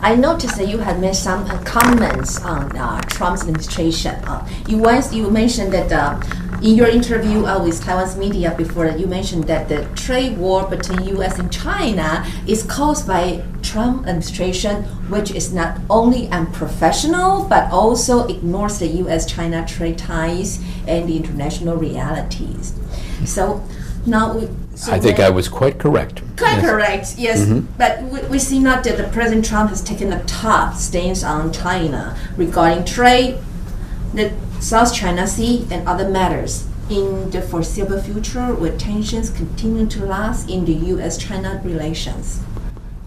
I noticed that you had made some comments on Trump's administration. You mentioned that in your interview with Taiwan's media before, you mentioned that the trade war between U.S. and China is caused by Trump administration, which is not only unprofessional but also ignores the U.S.-China trade ties and the international realities. So now I think I was quite correct. Quite correct, yes. Mm-hmm. But we see now that the President Trump has taken a tough stance on China regarding trade, the South China Sea, and other matters. In the foreseeable future, will tensions continue to last in the U.S.-China relations?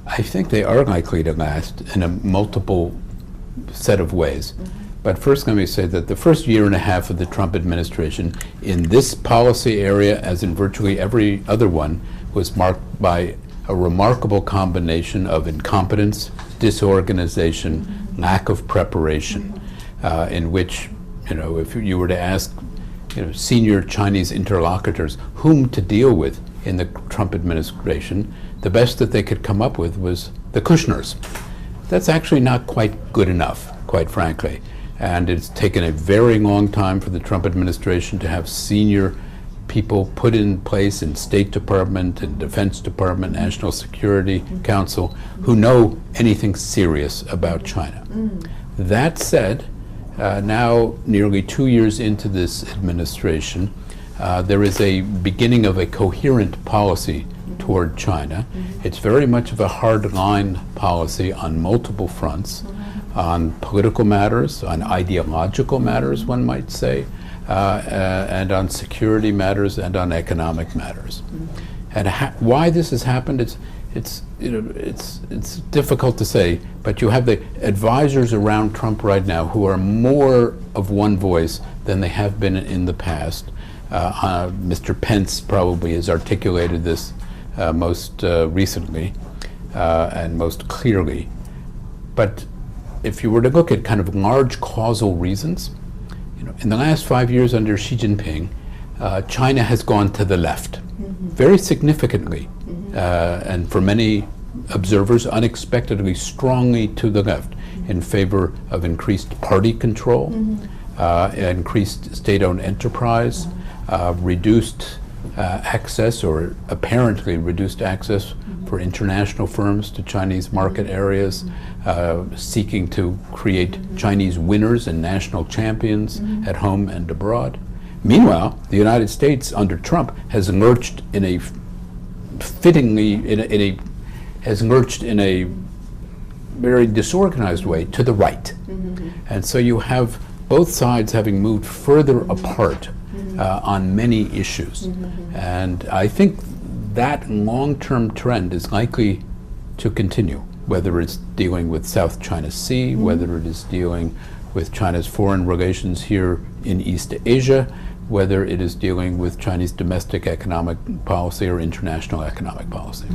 I think they are likely to last in a multiple set of ways. Mm-hmm. But first, let me say that the first year and a half of the Trump administration in this policy area, as in virtually every other one, was marked by a remarkable combination of incompetence, disorganization, lack of preparation, in which, if you were to ask, senior Chinese interlocutors whom to deal with in the Trump administration, the best that they could come up with was the Kushners. That's actually not quite good enough, quite frankly. And it's taken a very long time for the Trump administration to have senior people put in place in State Department and Defense Department, National Security Council, who know anything serious about China. That said, now nearly 2 years into this administration, there is a beginning of a coherent policy toward China. It's very much of a hard-line policy on multiple fronts. On political matters, on ideological matters, one might say, and on security matters and on economic matters. And why this has happened, it's difficult to say. But you have the advisors around Trump right now who are more of one voice than they have been in the past. Mr. Pence probably has articulated this most recently and most clearly. But if you were to look at kind of large causal reasons, in the last 5 years under Xi Jinping, China has gone to the left, very significantly, and for many observers, unexpectedly strongly to the left, in favor of increased party control, increased state-owned enterprise, reduced access, or apparently reduced access for international firms to Chinese market areas, seeking to create Chinese winners and national champions at home and abroad. Meanwhile, the United States under Trump has lurched in a very disorganized way to the right. And so you have both sides having moved further apart on many issues. And I think that long-term trend is likely to continue, whether it's dealing with South China Sea, whether it is dealing with China's foreign relations here in East Asia, whether it is dealing with Chinese domestic economic policy or international economic policy.